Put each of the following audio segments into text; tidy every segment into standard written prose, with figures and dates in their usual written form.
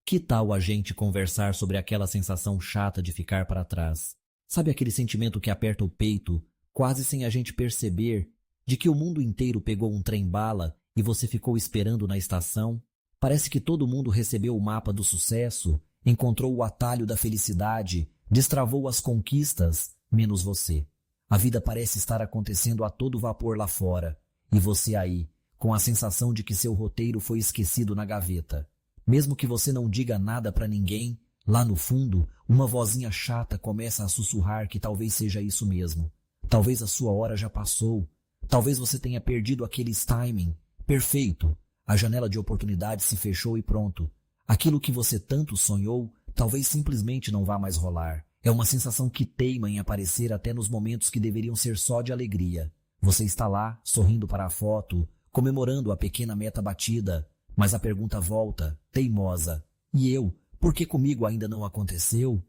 Que tal a gente conversar sobre aquela sensação chata de ficar para trás? Sabe aquele sentimento que aperta o peito, quase sem a gente perceber, de que o mundo inteiro pegou um trem-bala e você ficou esperando na estação? Parece que todo mundo recebeu o mapa do sucesso, encontrou o atalho da felicidade, destravou as conquistas, menos você. A vida parece estar acontecendo a todo vapor lá fora, e você aí, com a sensação de que seu roteiro foi esquecido na gaveta. Mesmo que você não diga nada para ninguém, lá no fundo, uma vozinha chata começa a sussurrar que talvez seja isso mesmo. Talvez a sua hora já passou. Talvez você tenha perdido aqueles timing. Perfeito. A janela de oportunidade se fechou e pronto. Aquilo que você tanto sonhou, talvez simplesmente não vá mais rolar. É uma sensação que teima em aparecer até nos momentos que deveriam ser só de alegria. Você está lá, sorrindo para a foto, comemorando a pequena meta batida, mas a pergunta volta, teimosa. E eu? Por que comigo ainda não aconteceu?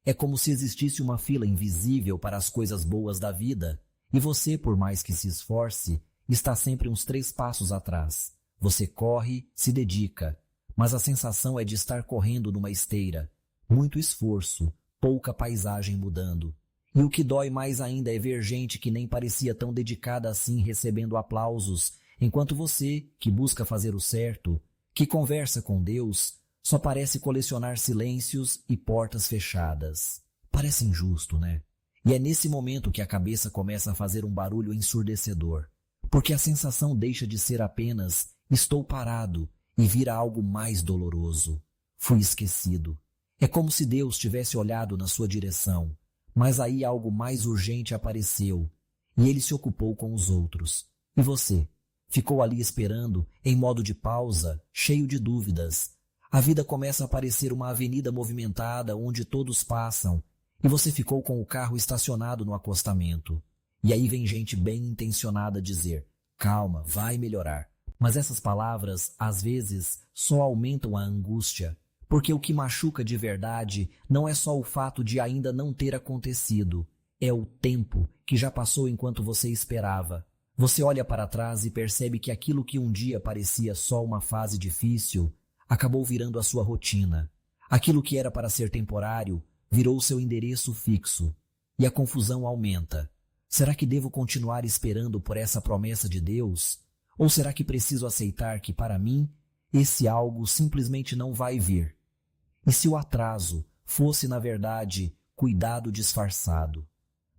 É como se existisse uma fila invisível para as coisas boas da vida, e você, por mais que se esforce, está sempre uns 3 passos atrás. Você corre, se dedica, mas a sensação é de estar correndo numa esteira. Muito esforço, pouca paisagem mudando. E o que dói mais ainda é ver gente que nem parecia tão dedicada assim recebendo aplausos, enquanto você, que busca fazer o certo, que conversa com Deus, só parece colecionar silêncios e portas fechadas. Parece injusto, né? E é nesse momento que a cabeça começa a fazer um barulho ensurdecedor, porque a sensação deixa de ser apenas estou parado e vira algo mais doloroso. Fui esquecido. É como se Deus tivesse olhado na sua direção, mas aí algo mais urgente apareceu e ele se ocupou com os outros. E você? Ficou ali esperando, em modo de pausa, cheio de dúvidas. A vida começa a parecer uma avenida movimentada onde todos passam, e você ficou com o carro estacionado no acostamento. E aí vem gente bem intencionada dizer, calma, vai melhorar. Mas essas palavras, às vezes, só aumentam a angústia, porque o que machuca de verdade não é só o fato de ainda não ter acontecido, é o tempo que já passou enquanto você esperava. Você olha para trás e percebe que aquilo que um dia parecia só uma fase difícil acabou virando a sua rotina. Aquilo que era para ser temporário virou seu endereço fixo. E a confusão aumenta. Será que devo continuar esperando por essa promessa de Deus? Ou será que preciso aceitar que, para mim, esse algo simplesmente não vai vir? E se o atraso fosse, na verdade, cuidado disfarçado?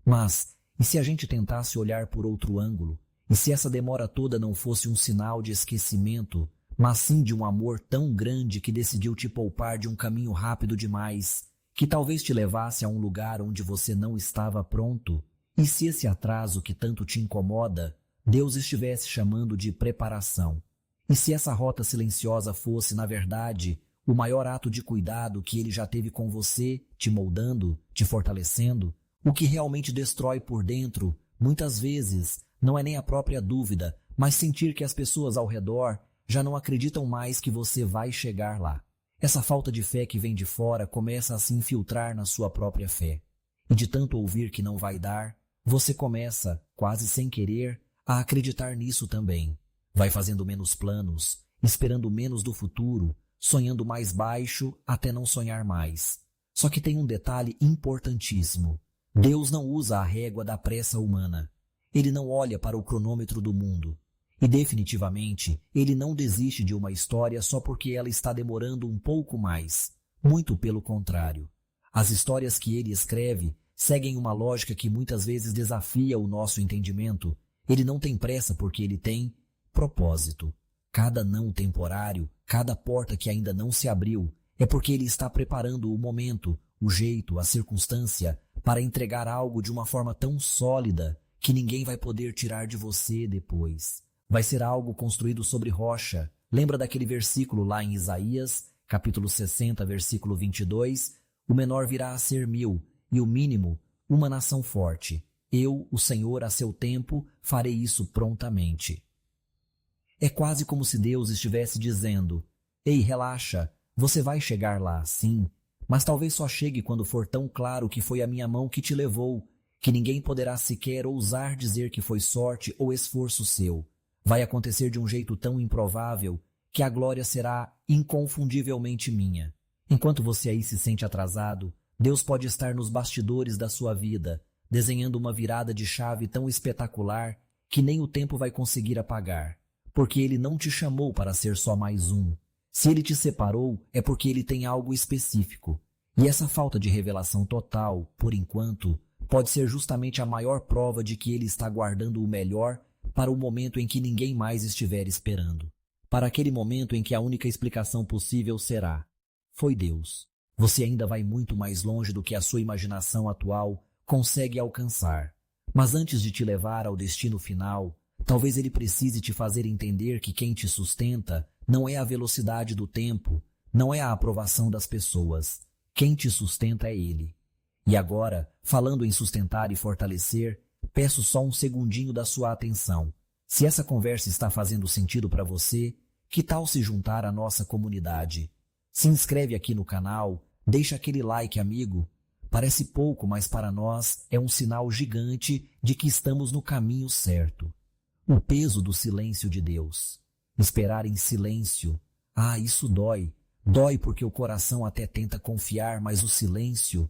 Mas, e se a gente tentasse olhar por outro ângulo? E se essa demora toda não fosse um sinal de esquecimento, mas sim de um amor tão grande que decidiu te poupar de um caminho rápido demais, que talvez te levasse a um lugar onde você não estava pronto? E se esse atraso que tanto te incomoda, Deus estivesse chamando de preparação? E se essa rota silenciosa fosse, na verdade, o maior ato de cuidado que ele já teve com você, te moldando, te fortalecendo? O que realmente destrói por dentro, muitas vezes, não é nem a própria dúvida, mas sentir que as pessoas ao redor já não acreditam mais que você vai chegar lá. Essa falta de fé que vem de fora começa a se infiltrar na sua própria fé. E de tanto ouvir que não vai dar, você começa, quase sem querer, a acreditar nisso também. Vai fazendo menos planos, esperando menos do futuro, sonhando mais baixo até não sonhar mais. Só que tem um detalhe importantíssimo. Deus não usa a régua da pressa humana. Ele não olha para o cronômetro do mundo. E definitivamente, ele não desiste de uma história só porque ela está demorando um pouco mais. Muito pelo contrário. As histórias que ele escreve seguem uma lógica que muitas vezes desafia o nosso entendimento. Ele não tem pressa porque ele tem propósito. Cada não temporário, cada porta que ainda não se abriu, é porque ele está preparando o momento, o jeito, a circunstância, para entregar algo de uma forma tão sólida que ninguém vai poder tirar de você depois. Vai ser algo construído sobre rocha. Lembra daquele versículo lá em Isaías, capítulo 60, versículo 22? O menor virá a ser 1000, e o mínimo, uma nação forte. Eu, o Senhor, a seu tempo, farei isso prontamente. É quase como se Deus estivesse dizendo, ei, relaxa, você vai chegar lá, sim, mas talvez só chegue quando for tão claro que foi a minha mão que te levou, que ninguém poderá sequer ousar dizer que foi sorte ou esforço seu. Vai acontecer de um jeito tão improvável que a glória será inconfundivelmente minha. Enquanto você aí se sente atrasado, Deus pode estar nos bastidores da sua vida, desenhando uma virada de chave tão espetacular que nem o tempo vai conseguir apagar, porque Ele não te chamou para ser só mais um. Se Ele te separou, é porque Ele tem algo específico. E essa falta de revelação total, por enquanto, pode ser justamente a maior prova de que Ele está guardando o melhor para o momento em que ninguém mais estiver esperando. Para aquele momento em que a única explicação possível será: foi Deus. Você ainda vai muito mais longe do que a sua imaginação atual consegue alcançar. Mas antes de te levar ao destino final, talvez Ele precise te fazer entender que quem te sustenta não é a velocidade do tempo, não é a aprovação das pessoas. Quem te sustenta é Ele. E agora, falando em sustentar e fortalecer, peço só um segundinho da sua atenção. Se essa conversa está fazendo sentido para você, que tal se juntar à nossa comunidade? Se inscreve aqui no canal, deixa aquele like, amigo. Parece pouco, mas para nós é um sinal gigante de que estamos no caminho certo. O peso do silêncio de Deus. Esperar em silêncio. Isso dói. Dói porque o coração até tenta confiar, mas o silêncio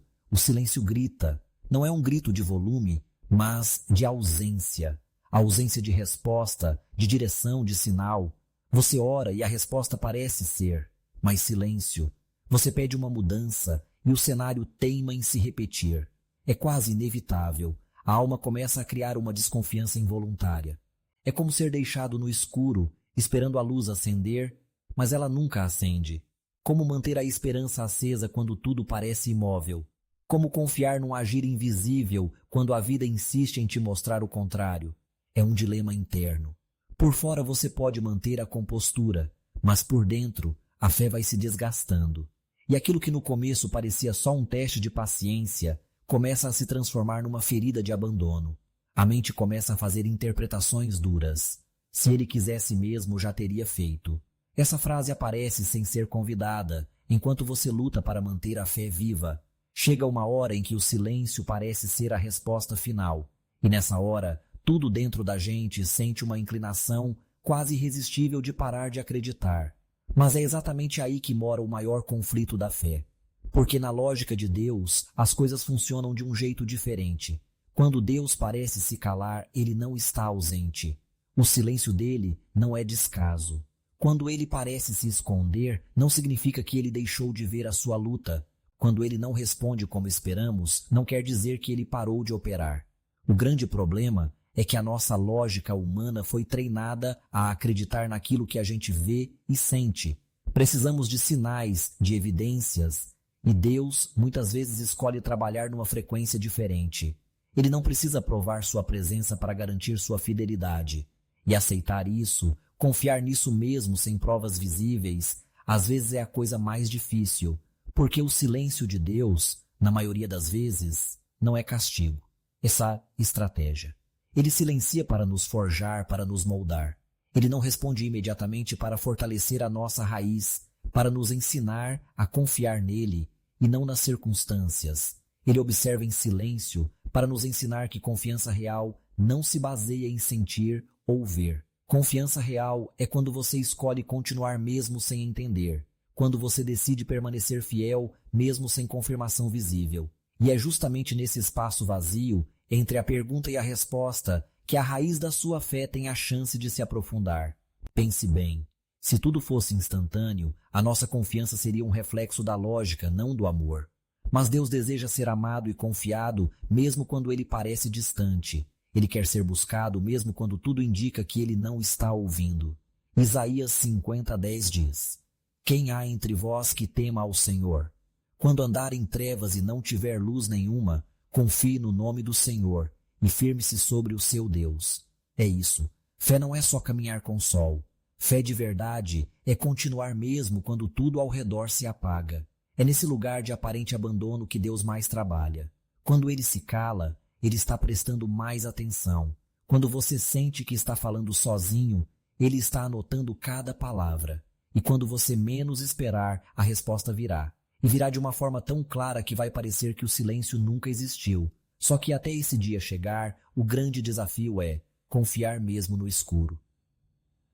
grita. Não é um grito de volume, mas de ausência. Ausência de resposta, de direção, de sinal. Você ora e a resposta parece ser, mas silêncio. Você pede uma mudança e o cenário teima em se repetir. É quase inevitável. A alma começa a criar uma desconfiança involuntária. É como ser deixado no escuro, esperando a luz acender, mas ela nunca acende. Como manter a esperança acesa quando tudo parece imóvel? Como confiar num agir invisível quando a vida insiste em te mostrar o contrário? É um dilema interno. Por fora você pode manter a compostura, mas por dentro a fé vai se desgastando. E aquilo que no começo parecia só um teste de paciência começa a se transformar numa ferida de abandono. A mente começa a fazer interpretações duras. Se Ele quisesse mesmo, já teria feito. Essa frase aparece sem ser convidada, enquanto você luta para manter a fé viva. Chega uma hora em que o silêncio parece ser a resposta final. E nessa hora, tudo dentro da gente sente uma inclinação quase irresistível de parar de acreditar. Mas é exatamente aí que mora o maior conflito da fé. Porque na lógica de Deus, as coisas funcionam de um jeito diferente. Quando Deus parece se calar, Ele não está ausente. O silêncio dele não é descaso. Quando Ele parece se esconder, não significa que Ele deixou de ver a sua luta. Quando Ele não responde como esperamos, não quer dizer que Ele parou de operar. O grande problema é que a nossa lógica humana foi treinada a acreditar naquilo que a gente vê e sente. Precisamos de sinais, de evidências, e Deus muitas vezes escolhe trabalhar numa frequência diferente. Ele não precisa provar sua presença para garantir sua fidelidade. E aceitar isso, confiar nisso mesmo sem provas visíveis, às vezes é a coisa mais difícil, porque o silêncio de Deus, na maioria das vezes, não é castigo. Essa estratégia. Ele silencia para nos forjar, para nos moldar. Ele não responde imediatamente para fortalecer a nossa raiz, para nos ensinar a confiar nele e não nas circunstâncias. Ele observa em silêncio para nos ensinar que confiança real não se baseia em sentir ou ver. Confiança real é quando você escolhe continuar mesmo sem entender, quando você decide permanecer fiel mesmo sem confirmação visível. E é justamente nesse espaço vazio, entre a pergunta e a resposta, que a raiz da sua fé tem a chance de se aprofundar. Pense bem. Se tudo fosse instantâneo, a nossa confiança seria um reflexo da lógica, não do amor. Mas Deus deseja ser amado e confiado mesmo quando Ele parece distante. Ele quer ser buscado mesmo quando tudo indica que Ele não está ouvindo. Isaías 50:10 diz: Quem há entre vós que tema ao Senhor? Quando andar em trevas e não tiver luz nenhuma, confie no nome do Senhor e firme-se sobre o seu Deus. É isso. Fé não é só caminhar com o sol. Fé de verdade é continuar mesmo quando tudo ao redor se apaga. É nesse lugar de aparente abandono que Deus mais trabalha. Quando Ele se cala, Ele está prestando mais atenção. Quando você sente que está falando sozinho, Ele está anotando cada palavra. E quando você menos esperar, a resposta virá. E virá de uma forma tão clara que vai parecer que o silêncio nunca existiu. Só que até esse dia chegar, o grande desafio é confiar mesmo no escuro.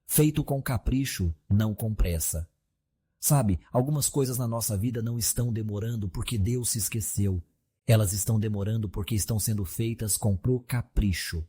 Feito com capricho, não com pressa. Sabe, algumas coisas na nossa vida não estão demorando porque Deus se esqueceu. Elas estão demorando porque estão sendo feitas com capricho.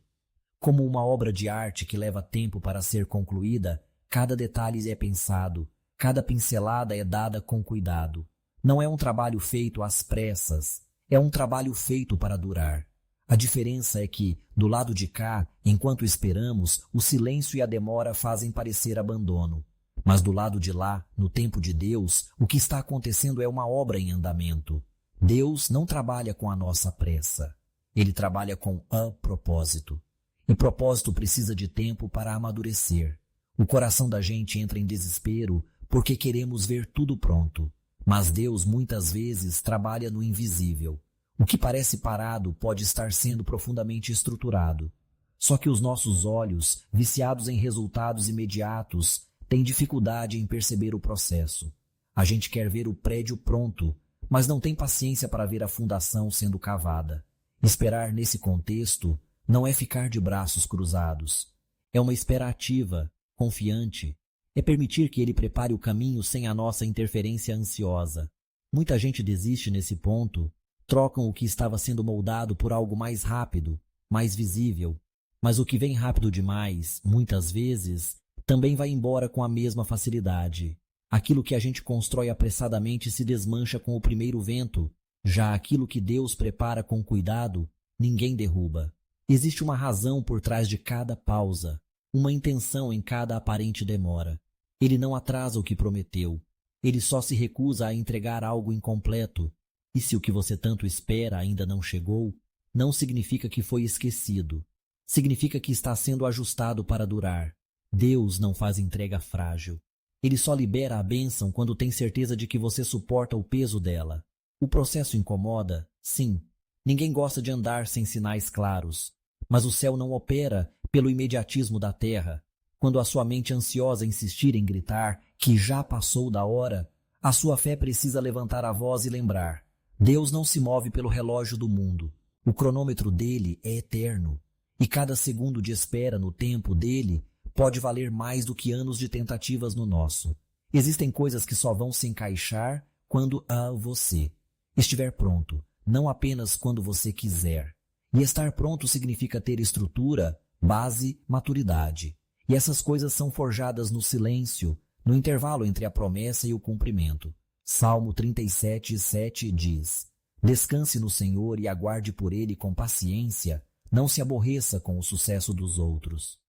Como uma obra de arte que leva tempo para ser concluída, cada detalhe é pensado, cada pincelada é dada com cuidado. Não é um trabalho feito às pressas, é um trabalho feito para durar. A diferença é que, do lado de cá, enquanto esperamos, o silêncio e a demora fazem parecer abandono. Mas do lado de lá, no tempo de Deus, o que está acontecendo é uma obra em andamento. Deus não trabalha com a nossa pressa. Ele trabalha com propósito. E propósito precisa de tempo para amadurecer. O coração da gente entra em desespero porque queremos ver tudo pronto. Mas Deus muitas vezes trabalha no invisível. O que parece parado pode estar sendo profundamente estruturado. Só que os nossos olhos, viciados em resultados imediatos, têm dificuldade em perceber o processo. A gente quer ver o prédio pronto, mas não tem paciência para ver a fundação sendo cavada. Esperar nesse contexto não é ficar de braços cruzados. É uma espera ativa, confiante. É permitir que ele prepare o caminho sem a nossa interferência ansiosa. Muita gente desiste nesse ponto, trocam o que estava sendo moldado por algo mais rápido, mais visível. Mas o que vem rápido demais, muitas vezes, também vai embora com a mesma facilidade. Aquilo que a gente constrói apressadamente se desmancha com o primeiro vento. Já aquilo que Deus prepara com cuidado, ninguém derruba. Existe uma razão por trás de cada pausa, uma intenção em cada aparente demora. Ele não atrasa o que prometeu. Ele só se recusa a entregar algo incompleto. E se o que você tanto espera ainda não chegou, não significa que foi esquecido. Significa que está sendo ajustado para durar. Deus não faz entrega frágil. Ele só libera a bênção quando tem certeza de que você suporta o peso dela. O processo incomoda? Sim. Ninguém gosta de andar sem sinais claros. Mas o céu não opera pelo imediatismo da terra. Quando a sua mente ansiosa insistir em gritar que já passou da hora, a sua fé precisa levantar a voz e lembrar. Deus não se move pelo relógio do mundo. O cronômetro dele é eterno. E cada segundo de espera no tempo dele pode valer mais do que anos de tentativas no nosso. Existem coisas que só vão se encaixar quando você estiver pronto, não apenas quando você quiser. E estar pronto significa ter estrutura, base, maturidade. E essas coisas são forjadas no silêncio, no intervalo entre a promessa e o cumprimento. Salmo 37:7 diz: Descanse no Senhor e aguarde por Ele com paciência, não se aborreça com o sucesso dos outros.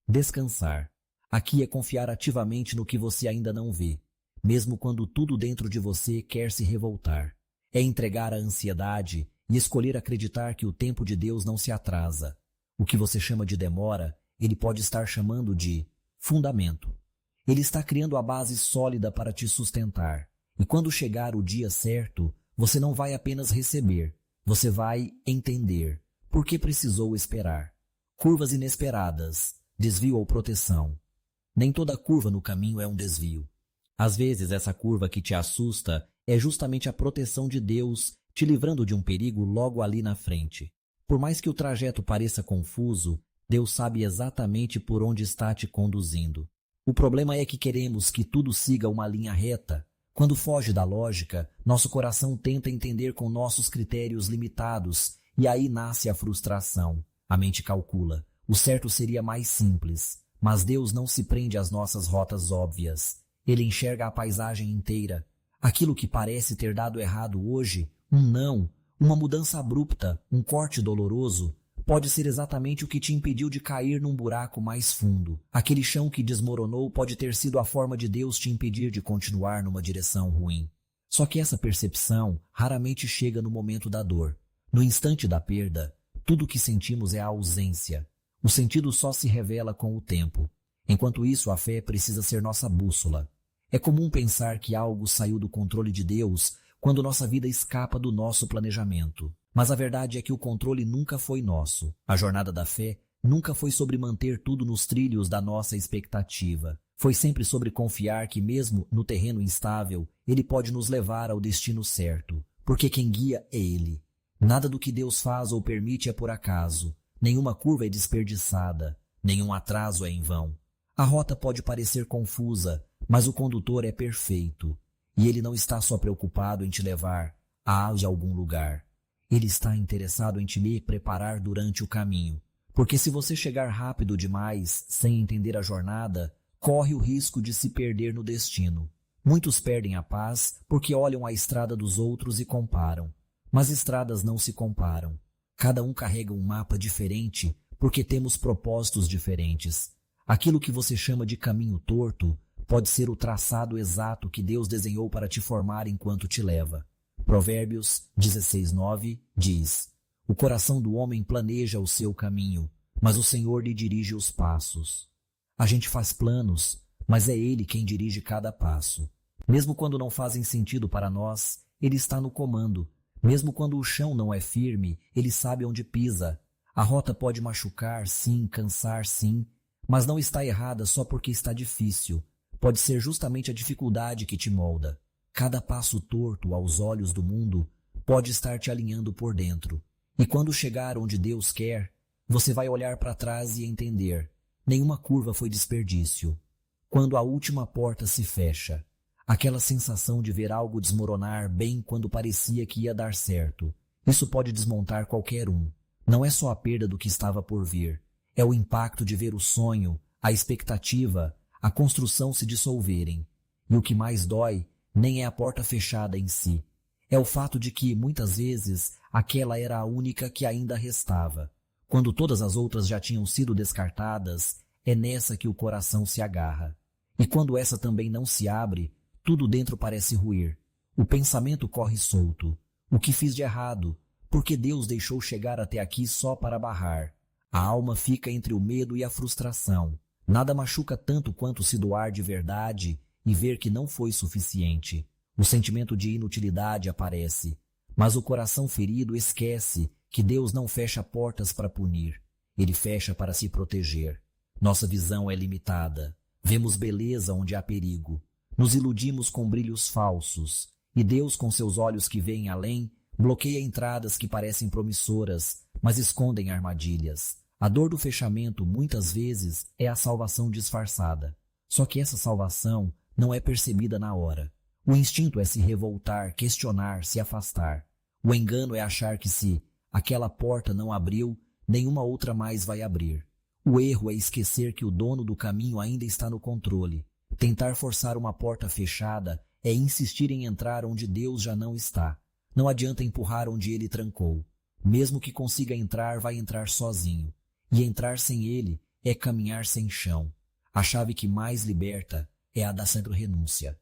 Descansar. Aqui é confiar ativamente no que você ainda não vê, mesmo quando tudo dentro de você quer se revoltar. É entregar a ansiedade e escolher acreditar que o tempo de Deus não se atrasa. O que você chama de demora, ele pode estar chamando de fundamento. Ele está criando a base sólida para te sustentar. E quando chegar o dia certo, você não vai apenas receber, você vai entender por que precisou esperar. Curvas inesperadas, desvio ou proteção. Nem toda curva no caminho é um desvio. Às vezes essa curva que te assusta é justamente a proteção de Deus te livrando de um perigo logo ali na frente. Por mais que o trajeto pareça confuso, Deus sabe exatamente por onde está te conduzindo. O problema é que queremos que tudo siga uma linha reta. Quando foge da lógica, nosso coração tenta entender com nossos critérios limitados, e aí nasce a frustração. A mente calcula. O certo seria mais simples, mas Deus não se prende às nossas rotas óbvias. Ele enxerga a paisagem inteira. Aquilo que parece ter dado errado hoje, um não, uma mudança abrupta, um corte doloroso, pode ser exatamente o que te impediu de cair num buraco mais fundo. Aquele chão que desmoronou pode ter sido a forma de Deus te impedir de continuar numa direção ruim. Só que essa percepção raramente chega no momento da dor. No instante da perda, tudo o que sentimos é a ausência. O sentido só se revela com o tempo. Enquanto isso, a fé precisa ser nossa bússola. É comum pensar que algo saiu do controle de Deus quando nossa vida escapa do nosso planejamento. Mas a verdade é que o controle nunca foi nosso. A jornada da fé nunca foi sobre manter tudo nos trilhos da nossa expectativa. Foi sempre sobre confiar que mesmo no terreno instável, Ele pode nos levar ao destino certo. Porque quem guia é Ele. Nada do que Deus faz ou permite é por acaso. Nenhuma curva é desperdiçada. Nenhum atraso é em vão. A rota pode parecer confusa, Mas o condutor é perfeito, e ele não está só preocupado em te levar a algum lugar. Ele está interessado em te preparar durante o caminho. Porque se você chegar rápido demais, sem entender a jornada, corre o risco de se perder no destino. Muitos perdem a paz porque olham a estrada dos outros e comparam. Mas estradas não se comparam. Cada um carrega um mapa diferente porque temos propósitos diferentes. Aquilo que você chama de caminho torto pode ser o traçado exato que Deus desenhou para te formar enquanto te leva. Provérbios 16:9 diz: o coração do homem planeja o seu caminho, mas o Senhor lhe dirige os passos. A gente faz planos, mas é Ele quem dirige cada passo. Mesmo quando não fazem sentido para nós, Ele está no comando. Mesmo quando o chão não é firme, Ele sabe onde pisa. A rota pode machucar, sim, cansar, sim, mas não está errada só porque está difícil. Pode ser justamente a dificuldade que te molda. Cada passo torto aos olhos do mundo pode estar te alinhando por dentro. E quando chegar onde Deus quer, você vai olhar para trás e entender: nenhuma curva foi desperdício. Quando a última porta se fecha, aquela sensação de ver algo desmoronar bem quando parecia que ia dar certo, isso pode desmontar qualquer um. Não é só a perda do que estava por vir, é o impacto de ver o sonho, a expectativa, a construção se dissolverem. E o que mais dói nem é a porta fechada em si. É o fato de que, muitas vezes, aquela era a única que ainda restava. Quando todas as outras já tinham sido descartadas, é nessa que o coração se agarra. E quando essa também não se abre, tudo dentro parece ruir. O pensamento corre solto. O que fiz de errado? Por que Deus deixou chegar até aqui só para barrar? A alma fica entre o medo e a frustração. Nada machuca tanto quanto se doar de verdade e ver que não foi suficiente. O sentimento de inutilidade aparece, mas o coração ferido esquece que Deus não fecha portas para punir, Ele fecha para se proteger. Nossa visão é limitada, vemos beleza onde há perigo, nos iludimos com brilhos falsos, e Deus, com seus olhos que veem além, bloqueia entradas que parecem promissoras, mas escondem armadilhas. A dor do fechamento, muitas vezes, é a salvação disfarçada. Só que essa salvação não é percebida na hora. O instinto é se revoltar, questionar, se afastar. O engano é achar que se aquela porta não abriu, nenhuma outra mais vai abrir. O erro é esquecer que o dono do caminho ainda está no controle. Tentar forçar uma porta fechada é insistir em entrar onde Deus já não está. Não adianta empurrar onde Ele trancou. Mesmo que consiga entrar, vai entrar sozinho. E entrar sem Ele é caminhar sem chão. A chave que mais liberta é a da renúncia.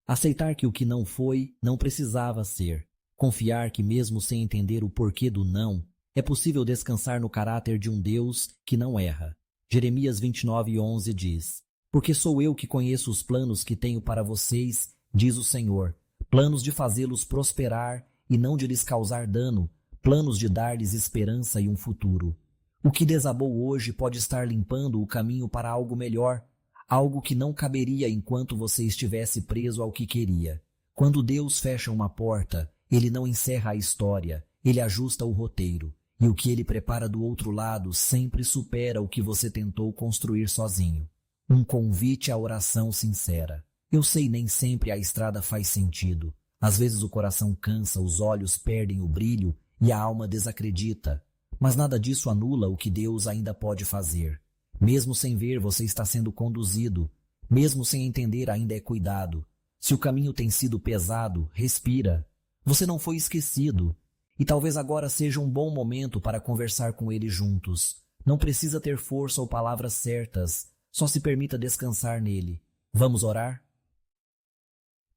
Aceitar que o que não foi, não precisava ser. Confiar que mesmo sem entender o porquê do não, é possível descansar no caráter de um Deus que não erra. Jeremias 29:11 diz: porque sou eu que conheço os planos que tenho para vocês, diz o Senhor, planos de fazê-los prosperar e não de lhes causar dano, planos de dar-lhes esperança e um futuro. O que desabou hoje pode estar limpando o caminho para algo melhor, algo que não caberia enquanto você estivesse preso ao que queria. Quando Deus fecha uma porta, Ele não encerra a história, Ele ajusta o roteiro, e o que Ele prepara do outro lado sempre supera o que você tentou construir sozinho. Um convite à oração sincera. Eu sei, nem sempre a estrada faz sentido. Às vezes o coração cansa, os olhos perdem o brilho e a alma desacredita. Mas nada disso anula o que Deus ainda pode fazer. Mesmo sem ver, você está sendo conduzido. Mesmo sem entender, ainda é cuidado. Se o caminho tem sido pesado, respira. Você não foi esquecido. E talvez agora seja um bom momento para conversar com Ele juntos. Não precisa ter força ou palavras certas. Só se permita descansar nele. Vamos orar?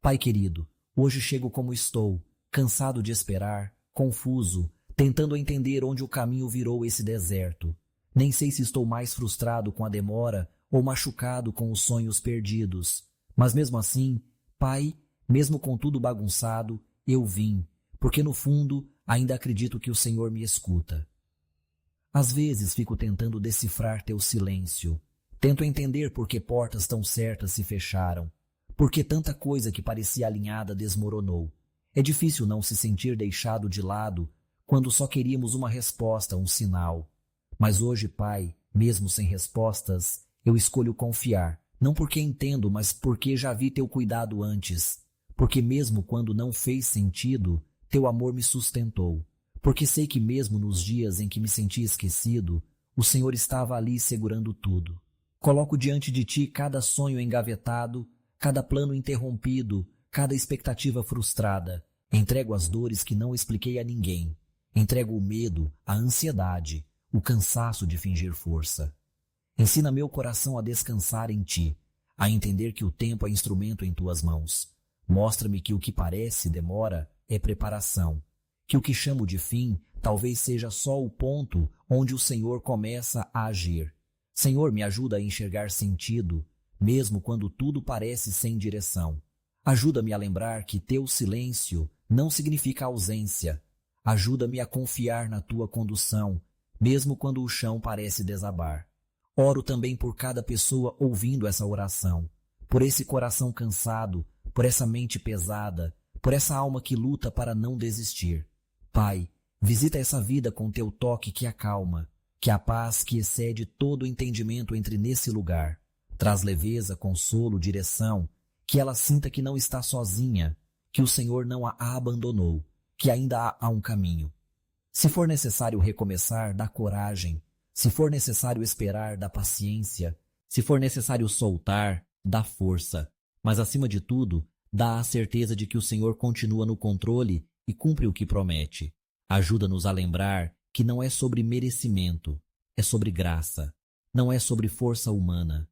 Pai querido, hoje chego como estou, cansado de esperar, confuso, tentando entender onde o caminho virou esse deserto. Nem sei se estou mais frustrado com a demora ou machucado com os sonhos perdidos. Mas mesmo assim, Pai, mesmo com tudo bagunçado, eu vim, porque no fundo ainda acredito que o Senhor me escuta. Às vezes fico tentando decifrar teu silêncio. Tento entender por que portas tão certas se fecharam, por que tanta coisa que parecia alinhada desmoronou. É difícil não se sentir deixado de lado quando só queríamos uma resposta, um sinal. Mas hoje, Pai, mesmo sem respostas, eu escolho confiar, Não porque entendo, mas porque já vi teu cuidado antes. Porque mesmo quando não fez sentido, teu amor me sustentou. Porque sei que mesmo nos dias em que me senti esquecido, o Senhor estava ali segurando tudo. Coloco diante de ti cada sonho engavetado, cada plano interrompido, cada expectativa frustrada. Entrego as dores que não expliquei a ninguém. Entrego o medo, a ansiedade, o cansaço de fingir força. Ensina meu coração a descansar em ti, a entender que o tempo é instrumento em tuas mãos. Mostra-me que o que parece demora é preparação, que o que chamo de fim talvez seja só o ponto onde o Senhor começa a agir. Senhor, me ajuda a enxergar sentido, mesmo quando tudo parece sem direção. Ajuda-me a lembrar que teu silêncio não significa ausência. Ajuda-me a confiar na tua condução, mesmo quando o chão parece desabar. Oro também por cada pessoa ouvindo essa oração, por esse coração cansado, por essa mente pesada, por essa alma que luta para não desistir. Pai, visita essa vida com teu toque que acalma, que a paz que excede todo o entendimento entre nesse lugar. Traz leveza, consolo, direção, que ela sinta que não está sozinha, que o Senhor não a abandonou, que ainda há um caminho. Se for necessário recomeçar, dá coragem. Se for necessário esperar, dá paciência. Se for necessário soltar, dá força. Mas, acima de tudo, dá a certeza de que o Senhor continua no controle e cumpre o que promete. Ajuda-nos a lembrar que não é sobre merecimento, é sobre graça. Não é sobre força humana,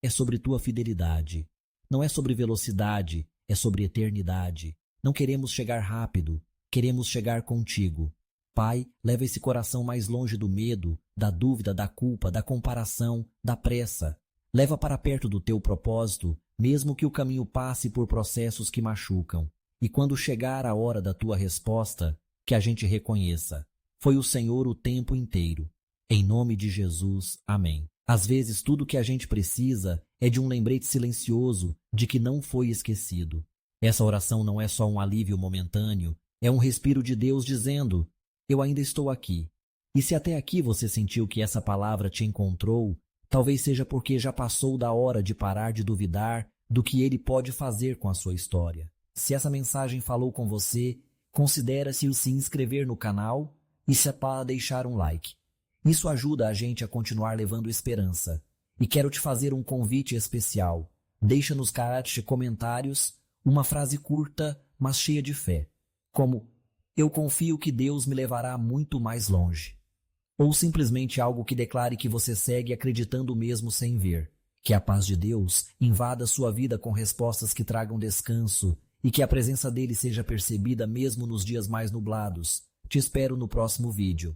é sobre tua fidelidade. Não é sobre velocidade, é sobre eternidade. Não queremos chegar rápido, queremos chegar contigo. Pai, leva esse coração mais longe do medo, da dúvida, da culpa, da comparação, da pressa. Leva para perto do teu propósito, mesmo que o caminho passe por processos que machucam. E quando chegar a hora da tua resposta, que a gente reconheça: foi o Senhor o tempo inteiro. Em nome de Jesus, amém. Às vezes tudo o que a gente precisa é de um lembrete silencioso de que não foi esquecido. Essa oração não é só um alívio momentâneo, é um respiro de Deus dizendo: eu ainda estou aqui. E se até aqui você sentiu que essa palavra te encontrou, talvez seja porque já passou da hora de parar de duvidar do que Ele pode fazer com a sua história. Se essa mensagem falou com você, considere-se se inscrever no canal e se é para deixar um like. Isso ajuda a gente a continuar levando esperança. E quero te fazer um convite especial. Deixa nos comentários uma frase curta, mas cheia de fé, como: eu confio que Deus me levará muito mais longe. Ou simplesmente algo que declare que você segue acreditando mesmo sem ver. Que a paz de Deus invada sua vida com respostas que tragam descanso e que a presença dele seja percebida mesmo nos dias mais nublados. Te espero no próximo vídeo.